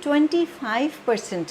25%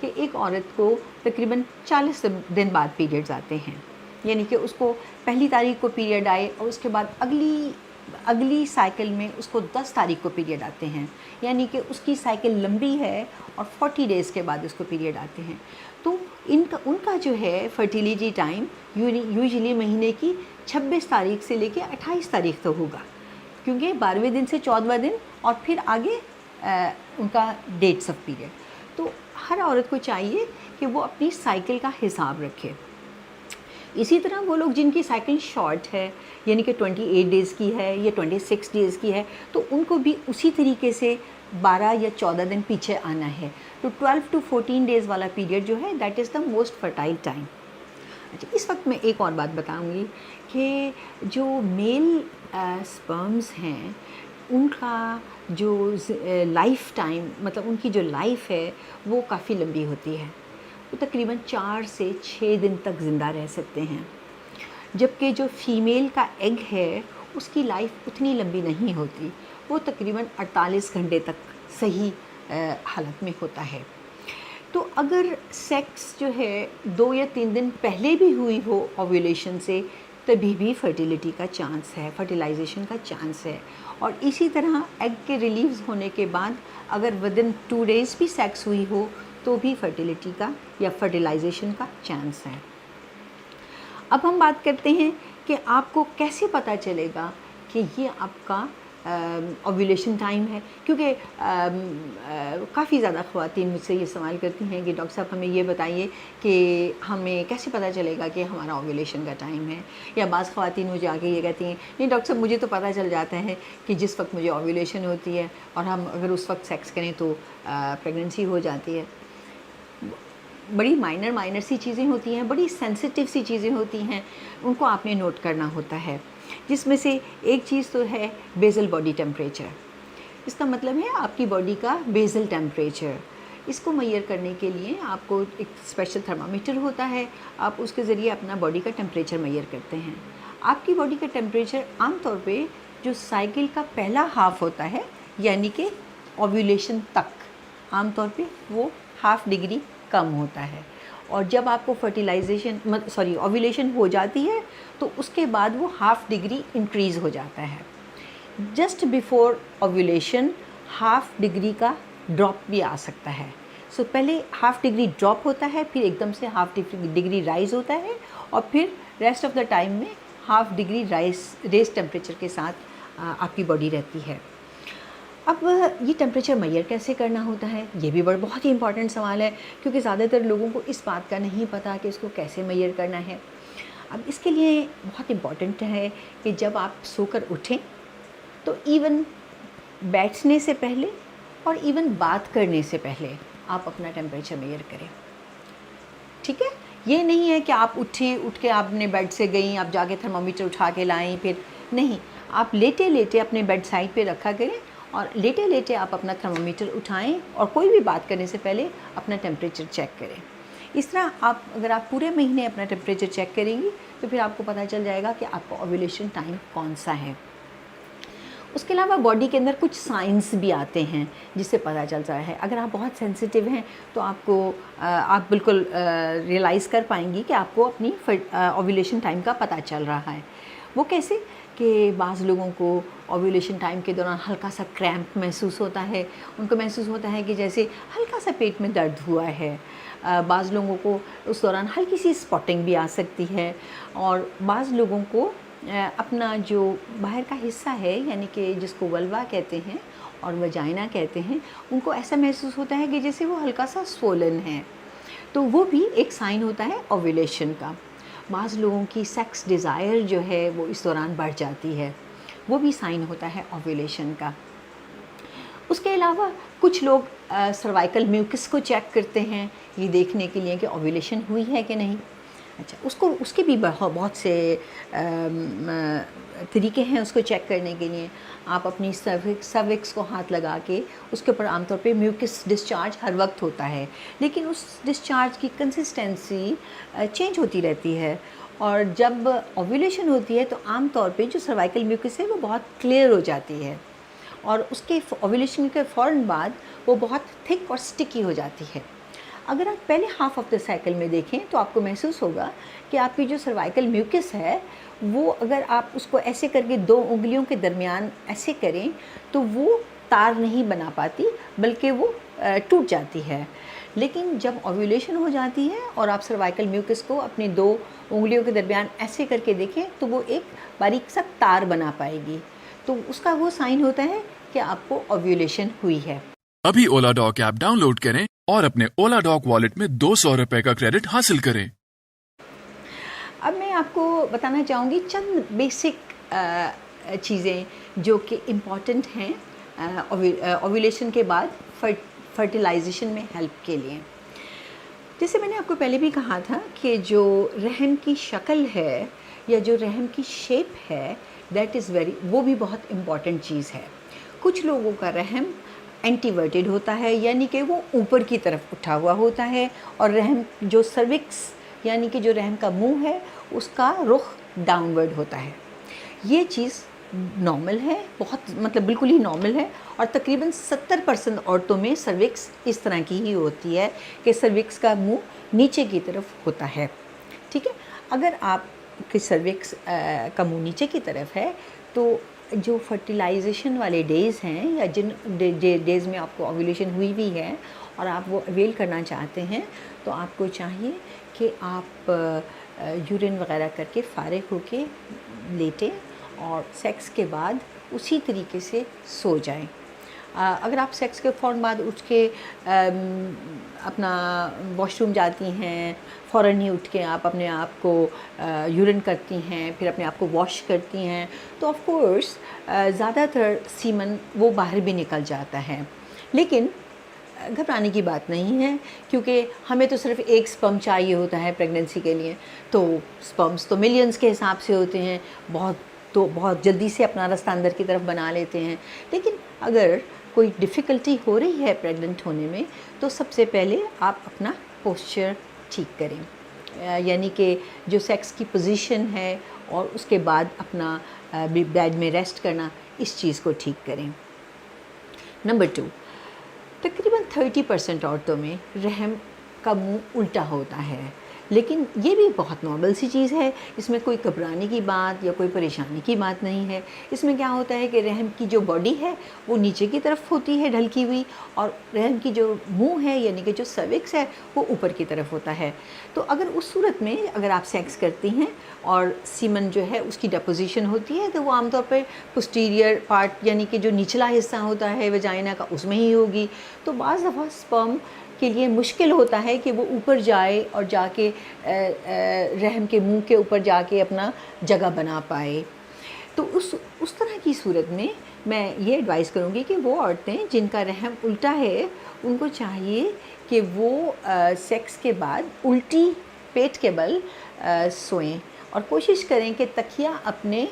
کہ ایک عورت کو تقریباً 40 دن بعد پیریڈز آتے ہیں، یعنی کہ اس کو پہلی تاریخ کو پیریڈ آئے اور اس کے بعد اگلی سائیکل میں اس کو 10 تاریخ کو پیریڈ آتے ہیں، یعنی کہ اس کی سائیکل لمبی ہے اور 40 ڈیز کے بعد اس کو پیریڈ آتے ہیں. تو ان کا جو ہے فرٹیلیٹی ٹائم یوزلی مہینے کی 26 تاریخ سے لے کے 28 تاریخ تک ہوگا، کیونکہ 12ویں دن سے 14واں دن اور پھر آگے ان کا ڈیٹس آف پیریڈ. تو ہر عورت کو چاہیے کہ وہ اپنی سائیکل کا حساب رکھے. اسی طرح وہ لوگ جن کی سائیکل شارٹ ہے، یعنی کہ 28 ڈیز کی ہے یا 26 ڈیز کی ہے، تو ان کو بھی اسی طریقے سے 12 یا 14 دن پیچھے آنا ہے. تو 12 to 14 ڈیز والا پیریڈ جو ہے that is the most fertile time. اچھا، اس وقت میں ایک اور بات بتاؤں گی کہ جو میل سپرمز ہیں ان کا جو لائف ٹائم، مطلب ان کی جو لائف ہے وہ کافی لمبی ہوتی ہے. وہ تقریباً 4 سے 6 دن تک زندہ رہ سکتے ہیں، جبکہ جو فیمیل کا ایگ ہے اس کی لائف اتنی لمبی نہیں ہوتی، وہ تقریباً 48 گھنٹے تک صحیح حالت میں ہوتا ہے. تو اگر سیکس جو ہے 2 یا 3 دن پہلے بھی ہوئی ہو اوویولیشن سے، تبھی بھی فرٹیلیٹی کا چانس ہے، فرٹیلائزیشن کا چانس ہے. اور اسی طرح ایگ کے ریلیز ہونے کے بعد اگر ودن 2 ڈیز بھی سیکس ہوئی ہو تو بھی فرٹیلیٹی کا یا فرٹیلائزیشن کا چانس ہے. اب ہم بات کرتے ہیں کہ آپ کو کیسے پتہ چلے گا کہ یہ آپ کا اوویولیشن ٹائم ہے، کیونکہ کافی زیادہ خواتین مجھ سے یہ سوال کرتی ہیں کہ ڈاکٹر صاحب ہمیں یہ بتائیے کہ ہمیں کیسے پتہ چلے گا کہ ہمارا اوویولیشن کا ٹائم ہے. یا بعض خواتین مجھے آ کے یہ کہتی ہیں نہیں ڈاکٹر صاحب مجھے تو پتہ چل جاتا ہے کہ جس وقت مجھے اوویولیشن ہوتی ہے اور ہم اگر اس وقت سیکس کریں تو پریگننسی ہو جاتی ہے. بڑی مائنر سی چیزیں ہوتی ہیں، بڑی سینسٹیو سی چیزیں ہوتی ہیں، ان کو آپ نے نوٹ کرنا ہوتا ہے. جس میں سے ایک چیز تو ہے بیزل باڈی ٹیمپریچر. اس کا مطلب ہے آپ کی باڈی کا بیزل ٹیمپریچر. اس کو میئر کرنے کے لیے آپ کو ایک اسپیشل تھرمامیٹر ہوتا ہے، آپ اس کے ذریعے اپنا باڈی کا ٹیمپریچر میئر کرتے ہیں. آپ کی باڈی کا ٹیمپریچر عام طور پہ جو سائیکل کا پہلا ہاف ہوتا ہے، یعنی کہ اوویولیشن تک، عام طور پہ وہ ½ ڈگری کم ہوتا ہے. اور جب آپ کو اوویولیشن ہو جاتی ہے تو اس کے بعد وہ ½ ڈگری انکریز ہو جاتا ہے. جسٹ بیفور اوویولیشن ½ ڈگری کا ڈراپ بھی آ سکتا ہے. سو پہلے ½ ڈگری ڈراپ ہوتا ہے، پھر ایک دم سے ½ ڈگری رائز ہوتا ہے، اور پھر ریسٹ آف دا ٹائم میں ½ ڈگری ریز ٹیمپریچر کے ساتھ آپ کی باڈی رہتی ہے. اب یہ ٹیمپریچر میئر کیسے کرنا ہوتا ہے، یہ بھی بہت ہی امپورٹنٹ سوال ہے، کیونکہ زیادہ تر لوگوں کو اس بات کا نہیں پتہ کہ اس کو کیسے میئر کرنا ہے. اب اس کے لیے بہت امپورٹنٹ ہے کہ جب آپ سو کر اٹھیں تو ایون بیٹھنے سے پہلے اور ایون بات کرنے سے پہلے آپ اپنا ٹیمپریچر میئر کریں. ٹھیک ہے، یہ نہیں ہے کہ آپ اٹھ کے آپ نے بیڈ سے گئیں، آپ جا کے تھرمامیٹر اٹھا کے لائیں، پھر نہیں، آپ لیٹے اپنے بیڈ سائڈ پہ رکھا کریں اور لیٹے آپ اپنا تھرمامیٹر اٹھائیں اور کوئی بھی بات کرنے سے پہلے اپنا ٹیمپریچر چیک کریں. اس طرح اگر آپ پورے مہینے اپنا ٹیمپریچر چیک کریں گی تو پھر آپ کو پتہ چل جائے گا کہ آپ کا اوویولیشن ٹائم کون سا ہے. اس کے علاوہ باڈی کے اندر کچھ سائنس بھی آتے ہیں جس سے پتہ چلتا ہے. اگر آپ بہت سینسیٹیو ہیں تو آپ بالکل ریئلائز کر پائیں گی کہ آپ کو اپنی اوویولیشن ٹائم کا پتہ چل رہا ہے. وہ کیسے کہ بعض لوگوں کو اوویولیشن ٹائم کے دوران ہلکا سا کریمپ محسوس ہوتا ہے، ان کو محسوس ہوتا ہے کہ جیسے ہلکا سا پیٹ میں درد ہوا ہے. بعض لوگوں کو اس دوران ہلکی سی اسپاٹنگ بھی آ سکتی ہے، اور بعض لوگوں کو اپنا جو باہر کا حصہ ہے، یعنی کہ جس کو ولوا کہتے ہیں اور وجائنا کہتے ہیں، ان کو ایسا محسوس ہوتا ہے کہ جیسے وہ ہلکا سا سولن ہے. تو وہ بھی ایک سائن ہوتا ہے اوویولیشن کا. بعض لوگوں کی سیکس ڈیزائر جو ہے وہ اس دوران بڑھ جاتی ہے، وہ بھی سائن ہوتا ہے اوویولیشن کا. اس کے علاوہ کچھ لوگ سروائکل میوکس کو چیک کرتے ہیں یہ دیکھنے کے لیے کہ اوویولیشن ہوئی ہے کہ نہیں. اچھا، اس کے بھی بہت سے طریقے ہیں اس کو چیک کرنے کے لیے. آپ اپنی سروکس کو ہاتھ لگا کے اس کے اوپر عام طور پہ میوکس ڈسچارج ہر وقت ہوتا ہے، لیکن اس ڈسچارج کی کنسسٹنسی چینج ہوتی رہتی ہے. اور جب اوویولیشن ہوتی ہے تو عام طور پہ جو سروائکل میوکس ہے وہ بہت کلیئر ہو جاتی ہے، اور اس کے اوویولیشن کے فوراً بعد وہ بہت تھک اور سٹکی ہو جاتی ہے. اگر آپ پہلے ہاف آف دا سائیکل میں دیکھیں تو آپ کو محسوس ہوگا کہ آپ کی جو سروائیکل میوکس ہے وہ اگر آپ اس کو ایسے کر کے 2 انگلیوں کے درمیان ایسے کریں تو وہ تار نہیں بنا پاتی بلکہ وہ ٹوٹ جاتی ہے. لیکن جب اوویولیشن ہو جاتی ہے اور آپ سروائیکل میوکس کو اپنی 2 انگلیوں کے درمیان ایسے کر کے دیکھیں تو وہ ایک باریک سا تار بنا پائے گی. تو اس کا وہ سائن ہوتا ہے کہ آپ کو اوویولیشن ہوئی ہے. ابھی اولا ڈاک ایپ ڈاؤن لوڈ کریں اور اپنے اولا ڈاک والیٹ میں 200 روپے کا کریڈٹ حاصل کریں. اب میں آپ کو بتانا چاہوں گی چند بیسک چیزیں جو کہ امپورٹنٹ ہیں اوویولیشن کے بعد فرٹیلائزیشن میں ہیلپ کے لیے. جیسے میں نے آپ کو پہلے بھی کہا تھا کہ جو رحم کی شکل ہے یا جو رحم کی شیپ ہے وہ بھی بہت امپورٹنٹ چیز ہے. کچھ لوگوں کا رحم اینٹیورٹیڈ ہوتا ہے یعنی کہ وہ اوپر کی طرف اٹھا ہوا ہوتا ہے اور رحم جو سروکس یعنی کہ جو رحم کا منہ ہے اس کا رخ ڈاؤن ورڈ ہوتا ہے. یہ چیز نارمل ہے، بہت بالکل ہی نارمل ہے، اور تقریباً 70% عورتوں میں سروکس اس طرح کی ہی ہوتی ہے کہ سروکس کا منہ نیچے کی طرف ہوتا ہے. ٹھیک ہے، اگر آپ کے سروکس کا منہ نیچے کی طرف ہے تو جو فرٹیلائزیشن والے ڈیز ہیں یا جن ڈیز میں آپ کو اوویولیشن ہوئی ہے اور آپ وہ اویل کرنا چاہتے ہیں تو آپ کو چاہیے کہ آپ یورین وغیرہ کر کے فارغ ہو کے لیٹیں اور سیکس کے بعد اسی طریقے سے سو جائیں. اگر آپ سیکس کے فوراً بعد اٹھ کے اپنا واش روم جاتی ہیں، فوراً ہی اٹھ کے آپ اپنے آپ کو یورین کرتی ہیں، پھر اپنے آپ کو واش کرتی ہیں تو آف کورس زیادہ تر سیمن وہ باہر بھی نکل جاتا ہے. لیکن گھبرانے کی بات نہیں ہے کیونکہ ہمیں تو صرف ایک سپرم چاہیے ہوتا ہے پریگننسی کے لیے. تو سپرمس تو ملینز کے حساب سے ہوتے ہیں، بہت جلدی سے اپنا راستہ اندر کی طرف بنا لیتے ہیں. لیکن اگر کوئی ڈیفیکلٹی ہو رہی ہے پریگننٹ ہونے میں تو سب سے پہلے آپ اپنا پوسچر ٹھیک کریں، یعنی کہ جو سیکس کی پوزیشن ہے اور اس کے بعد اپنا بیڈ میں ریسٹ کرنا، اس چیز کو ٹھیک کریں. نمبر 2، تقریباً 30% عورتوں میں رحم کا منہ الٹا ہوتا ہے، لیکن یہ بھی بہت نارمل سی چیز ہے، اس میں کوئی گھبرانے کی بات یا کوئی پریشانی کی بات نہیں ہے. اس میں کیا ہوتا ہے کہ رحم کی جو باڈی ہے وہ نیچے کی طرف ہوتی ہے ڈھلکی ہوئی، اور رحم کی جو منہ ہے یعنی کہ جو سروکس ہے وہ اوپر کی طرف ہوتا ہے. تو اگر اس صورت میں اگر آپ سیکس کرتی ہیں اور سیمن جو ہے اس کی ڈپوزیشن ہوتی ہے تو وہ عام طور پہ پوسٹیریئر پارٹ یعنی کہ جو نچلا حصہ ہوتا ہے ویجائنا کا اس میں ہی ہوگی. تو بعض دفعہ سپرم کے لیے مشکل ہوتا ہے کہ وہ اوپر جائے اور جا کے رحم کے منہ کے اوپر جا کے اپنا جگہ بنا پائے. تو اس طرح کی صورت میں یہ ایڈوائز کروں گی کہ وہ عورتیں جن کا رحم الٹا ہے ان کو چاہیے کہ وہ سیکس کے بعد الٹی پیٹ کے بل سوئیں اور کوشش کریں کہ تکیہ اپنے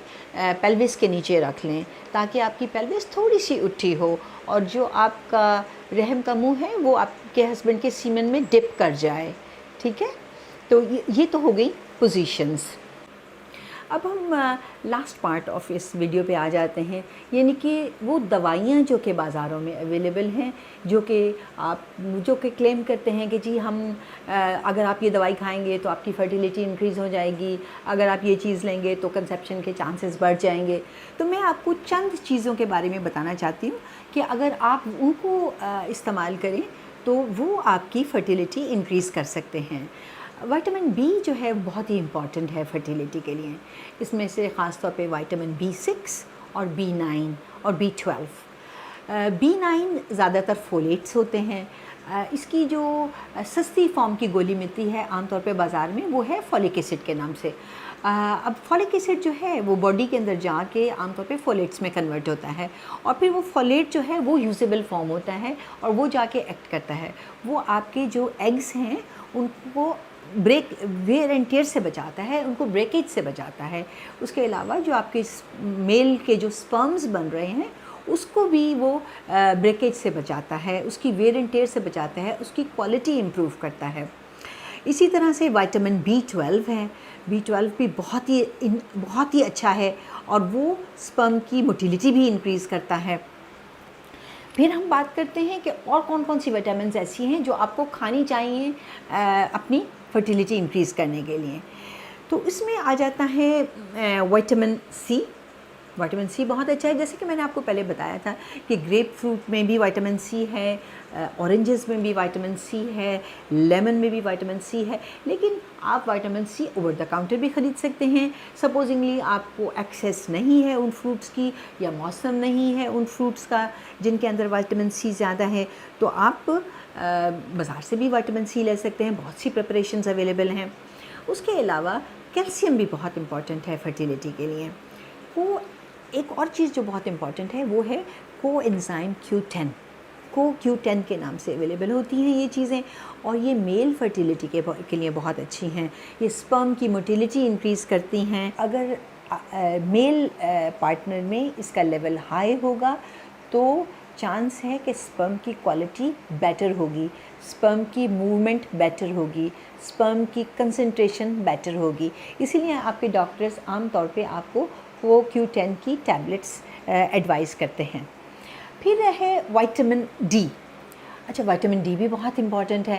پیلوس کے نیچے رکھ لیں تاکہ آپ کی پیلوس تھوڑی سی اٹھی ہو اور جو آپ کا رحم کا منہ ہے وہ آپ کے ہسبینڈ کے سیمن میں ڈپ کر جائے. ٹھیک ہے، تو یہ تو ہو گئی پوزیشنز. اب ہم لاسٹ پارٹ آف اس ویڈیو پہ آ جاتے ہیں، یعنی کہ وہ دوائیاں جو کہ بازاروں میں اویلیبل ہیں جو کہ کلیم کرتے ہیں کہ جی ہم اگر آپ یہ دوائی کھائیں گے تو آپ کی فرٹیلیٹی انکریز ہو جائے گی، اگر آپ یہ چیز لیں گے تو کنسیپشن کے چانسز بڑھ جائیں گے. تو میں آپ کو چند چیزوں کے بارے میں بتانا چاہتی ہوں کہ اگر آپ ان کو استعمال کریں تو وہ آپ کی فرٹیلیٹی انکریز کر سکتے ہیں. وائٹامن بی جو ہے بہت ہی امپورٹنٹ ہے فرٹیلیٹی کے لیے. اس میں سے خاص طور پہ وائٹامن B6 اور B9 اور B12. B9 زیادہ تر فولیٹس ہوتے ہیں. اس کی جو سستی فارم کی گولی ملتی ہے عام طور پہ بازار میں وہ ہے فولک ایسڈ کے نام سے. اب فولک ایسڈ جو ہے وہ باڈی کے اندر جا کے عام طور پہ فولیٹس میں کنورٹ ہوتا ہے اور پھر وہ فولیٹ جو ہے وہ یوزیبل فارم ہوتا ہے اور وہ جا کے ایکٹ کرتا ہے. وہ آپ کے جو ایگز ہیں ان کو ویئر اینڈ ٹیئر سے بچاتا ہے، ان کو بریکیج سے بچاتا ہے. اس کے علاوہ جو آپ کے میل کے جو سپرمز بن رہے ہیں اس کو بھی وہ بریکیج سے بچاتا ہے، اس کی ویئر اینڈ ٹیئر سے بچاتا ہے، اس کی کوالٹی امپروو کرتا ہے. اسی طرح سے وائٹامن B12 ہے. B12 بھی بہت ہی اچھا ہے اور وہ سپرم کی موٹیلیٹی بھی انکریز کرتا ہے. پھر ہم بات کرتے ہیں کہ اور کون کون سی وٹامنز ایسی ہیں جو آپ کو کھانی چاہیے اپنی فرٹیلیٹی انکریز کرنے کے لیے. تو اس میں آ جاتا ہے وٹامن سی. وٹامن سی بہت اچھا ہے، جیسے کہ میں نے آپ کو پہلے بتایا تھا کہ گریپ فروٹ میں بھی وٹامن سی ہے، اورنجز میں بھی وٹامن سی ہے، لیمن میں بھی وٹامن سی ہے. لیکن آپ vitamin C over the counter بھی خرید سکتے ہیں. سپوزنگلی آپ کو ایکسیس نہیں ہے ان فروٹس کی، یا موسم نہیں ہے ان فروٹس کا جن کے اندر وٹامن سی زیادہ ہے، تو آپ بازار سے بھی وٹامن سی لے سکتے ہیں. بہت سی پریپریشنز اویلیبل ہیں. اس کے علاوہ کیلشیم بھی بہت امپورٹنٹ ہے فرٹیلیٹی کے لیے. وہ ایک اور چیز جو بہت امپورٹنٹ ہے وہ ہے کو انزائم Q10. Q10 کے نام سے اویلیبل ہوتی ہیں یہ چیزیں، اور یہ میل فرٹیلیٹی کے لیے بہت اچھی ہیں. یہ سپرم کی موٹیلیٹی انکریز کرتی ہیں. اگر میل پارٹنر میں اس کا لیول ہائی ہوگا تو چانس ہے کہ سپرم کی کوالٹی بیٹر ہوگی، سپرم کی موومنٹ بیٹر ہوگی، سپرم کی کنسنٹریشن بیٹر ہوگی. اسی لیے آپ کے ڈاکٹرز عام طور پہ آپ کو وہ Q10 کی ٹیبلٹس ایڈوائز کرتے ہیں. پھر ہے وٹامن ڈی. اچھا، وٹامن ڈی بھی بہت امپورٹنٹ ہے.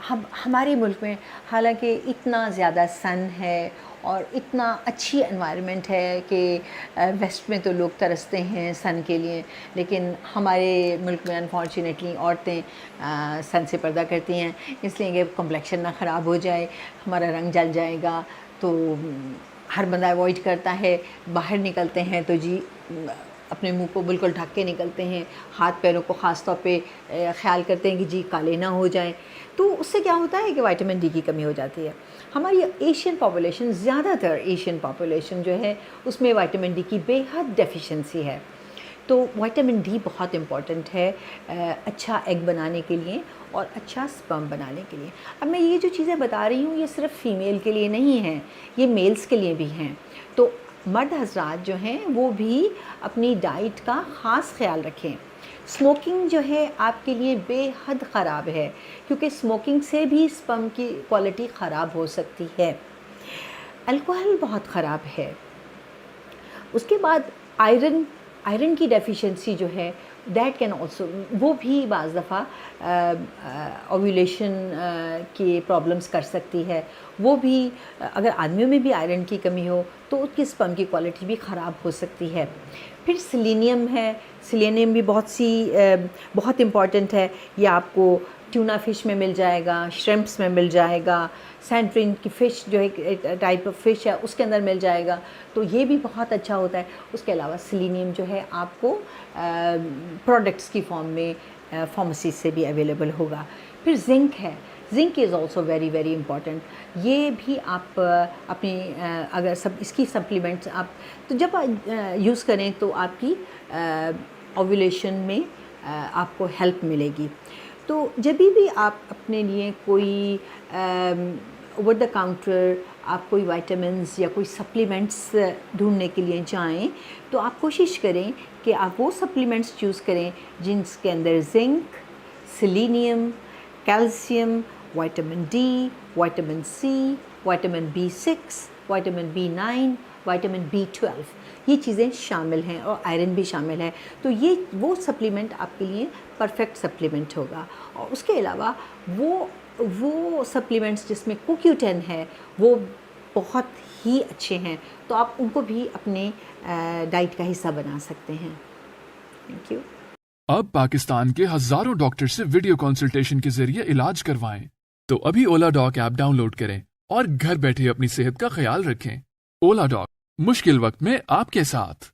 ہمارے ملک میں حالانکہ اتنا زیادہ سن ہے اور اتنا اچھی انوائرمنٹ ہے کہ ویسٹ میں تو لوگ ترستے ہیں سن کے لیے، لیکن ہمارے ملک میں انفارچونیٹلی عورتیں سن سے پردہ کرتی ہیں، اس لیے کہ کمپلیکشن نہ خراب ہو جائے، ہمارا رنگ جل جائے گا. تو ہر بندہ اوائڈ کرتا ہے. باہر نکلتے ہیں تو جی اپنے منہ کو بالکل ڈھک کے نکلتے ہیں، ہاتھ پیروں کو خاص طور پہ خیال کرتے ہیں کہ جی کالے نہ ہو جائیں. تو اس سے کیا ہوتا ہے کہ وٹامن ڈی کی کمی ہو جاتی ہے. ہماری ایشین پاپولیشن، زیادہ تر ایشین پاپولیشن جو ہے اس میں وٹامن ڈی کی بے حد ڈیفیشنسی ہے. تو وٹامن ڈی بہت امپورٹنٹ ہے اچھا ایگ بنانے کے لیے اور اچھا سپرم بنانے کے لیے. اب میں یہ جو چیزیں بتا رہی ہوں یہ صرف فیمیل کے لیے نہیں ہیں، یہ میلز کے لیے بھی ہیں. تو مرد حضرات جو ہیں وہ بھی اپنی ڈائٹ کا خاص خیال رکھیں. اسموکنگ جو ہے آپ کے لیے بے حد خراب ہے، کیونکہ اسموکنگ سے بھی سپرم کی کوالٹی خراب ہو سکتی ہے. الکوہل بہت خراب ہے. اس کے بعد آئرن کی ڈیفیشنسی جو ہے دیٹ کین آلسو، وہ بھی بعض دفعہ اوویولیشن کی پرابلمس کر سکتی ہے. وہ بھی اگر آدمیوں میں بھی آئرن کی کمی ہو تو اس کی سپرم کی کوالٹی بھی خراب ہو سکتی ہے. پھر سیلینیم ہے. سیلینیم بھی بہت امپورٹنٹ ہے. یہ آپ کو ٹیونا فش میں مل جائے گا، شریمپس میں مل جائے گا، سینٹرین کی فش جو ایک ٹائپ آف فش ہے اس کے اندر مل جائے گا. تو یہ بھی بہت اچھا ہوتا ہے. اس کے علاوہ سیلینیم جو ہے آپ کو پروڈکٹس کی فارم میں فارمیسی سے بھی اویلیبل ہوگا. پھر زنک ہے. Zinc is also very very important. یہ بھی آپ اپنی اگر اس کی سپلیمنٹس آپ تو جب یوز کریں تو آپ کی اوویولیشن میں آپ کو ہیلپ ملے گی. تو جب بھی آپ اپنے لیے کوئی اوور دا کاؤنٹر آپ کوئی وائٹامنس یا کوئی سپلیمنٹس ڈھونڈنے کے لیے جائیں تو آپ کوشش کریں کہ آپ وہ سپلیمنٹس چوز کریں جن کے اندر zinc, selenium, calcium, vitamin D, vitamin C, vitamin B6، vitamin B9، vitamin B12 یہ چیزیں شامل ہیں، اور آئرن بھی شامل ہے. تو یہ وہ سپلیمنٹ آپ کے لیے پرفیکٹ سپلیمنٹ ہوگا. اور اس کے علاوہ وہ سپلیمنٹس جس میں Q10 ہے وہ بہت ہی اچھے ہیں، تو آپ ان کو بھی اپنے ڈائٹ کا حصہ بنا سکتے ہیں. Thank you. اب پاکستان کے ہزاروں ڈاکٹر سے ویڈیو کنسلٹیشن کے ذریعے علاج کروائیں. تو ابھی اولا ڈاک ایپ ڈاؤن لوڈ کریں اور گھر بیٹھے اپنی صحت کا خیال رکھیں. اولا ڈاک، مشکل وقت میں آپ کے ساتھ.